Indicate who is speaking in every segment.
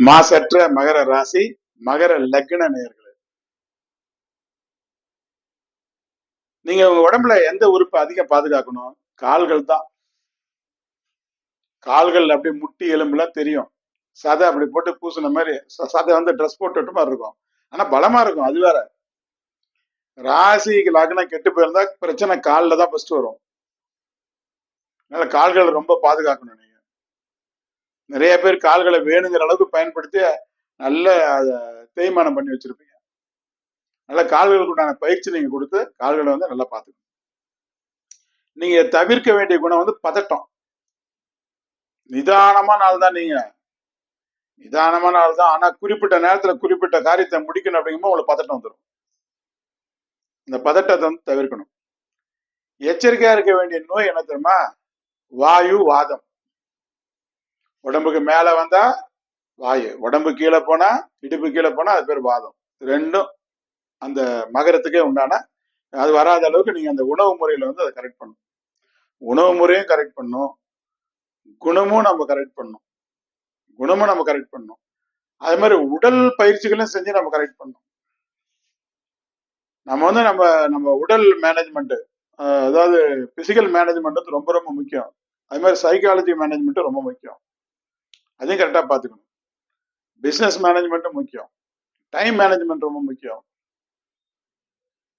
Speaker 1: மாசற்ற மகர ராசி மகர லக்ன நேயர்களே, நீங்க உங்க உடம்புல எந்த உறுப்பை அதிகம் பாதுகாக்கணும்? கால்கள் தான். கால்கள் அப்படி முட்டி எலும்புலாம் தெரியும். சதை அப்படி போட்டு பூசின மாதிரி சதை வந்து ட்ரெஸ் போட்டு மாதிரி இருக்கும். ஆனா பலமா இருக்கும். அது வேற. ராசிக்கு லக்னம் கெட்டு போயிருந்தா பிரச்சனை காலில் தான் ஃபர்ஸ்ட் வரும். அதனால கால்களை ரொம்ப பாதுகாக்கணும் நீங்க. நிறைய பேர் கால்களை வேணுங்கிற அளவுக்கு பயன்படுத்தி நல்ல தேய்மானம் பண்ணி வச்சிருப்பீங்க. நல்ல கால்களுக்கு உண்டான பயிற்சி நீங்க கொடுத்து கால்களை வந்து நல்லா பார்த்துக்கணும். நீங்க தவிர்க்க வேண்டிய குணம் வந்து பதட்டம். நிதானமான ஆள் தான் நீங்க. நிதானமான ஆள் தான். ஆனா குறிப்பிட்ட நேரத்துல குறிப்பிட்ட காரியத்தை முடிக்கணும் அப்படிங்கும்போது உங்களுக்கு பதட்டம் வந்துடும். இந்த பதட்டத்தை வந்து தவிர்க்கணும். எச்சரிக்கையா இருக்க வேண்டிய நோய் என்ன தெரியுமா? வாயு வாதம். உடம்புக்கு மேல வந்தா வாயு, உடம்பு கீழே போனா இடுப்பு கீழே போனா அது பேர் வாதம். ரெண்டும் அந்த மகரத்துக்கே உண்டான. அது வராத அளவுக்கு நீங்க அந்த உணவு முறையில வந்து அதை கரெக்ட் பண்ணணும். உணவு முறையும் கரெக்ட் பண்ணணும், குணமும் நம்ம கரெக்ட் பண்ணணும். குணமும் நம்ம கரெக்ட் பண்ணணும். அதே மாதிரி உடல் பயிற்சிகளும் செஞ்சு நம்ம கரெக்ட் பண்ணணும். நம்ம வந்து நம்ம நம்ம உடல் மேனேஜ்மெண்ட், அதாவது பிசிக்கல் மேனேஜ்மெண்ட் வந்து ரொம்ப ரொம்ப முக்கியம். அது மாதிரி சைக்காலஜி மேனேஜ்மெண்ட் ரொம்ப முக்கியம். அதையும் கரெக்டா பார்த்துக்கணும். பிசினஸ் மேனேஜ்மெண்ட்டும் முக்கியம். டைம் மேனேஜ்மெண்ட் ரொம்ப முக்கியம்.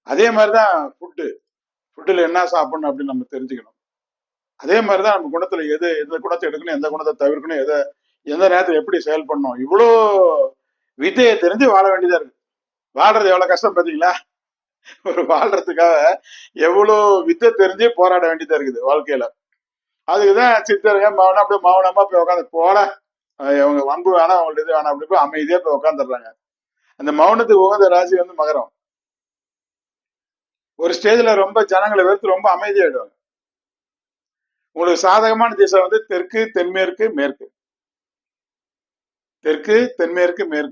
Speaker 1: அதே மாதிரிதான் ஃபுட்டில் என்ன சாப்பிடணும் அப்படின்னு நம்ம தெரிஞ்சுக்கணும். அதே மாதிரிதான் நம்ம குணத்துல எந்த குணத்தை எடுக்கணும், எந்த குணத்தை தவிர்க்கணும், எந்த நேரத்தில் எப்படி செயல்படணும், இவ்வளோ வித்தையை தெரிஞ்சு வாழ வேண்டியதா இருக்கு. வாழ்றது எவ்வளவு கஷ்டம் பார்த்தீங்களா? ஒரு வாழ்றதுக்காக எவ்வளவு வித்தை தெரிஞ்சு போராட வேண்டியதா இருக்குது வாழ்க்கையில. அதுக்குதான் சித்தருங்க மௌனம் அப்படியே மௌனமா போய் உட்காந்து போல இவங்க வம்பு வேணாம், அவங்கள்ட்ட இது வேணாம், அப்படி போய் அமைதியா போய் உட்காந்துடுறாங்க. அந்த மௌனத்துக்கு உகந்த ராசி வந்து மகரம். ஒரு ஸ்டேஜ்ல ரொம்ப ஜனங்களை வெறுத்து ரொம்ப அமைதியாயிடுவாங்க. உங்களுக்கு சாதகமான திசை வந்து தெற்கு தென்மேற்கு மேற்கு. தெற்கு தென்மேற்கு மேற்கு.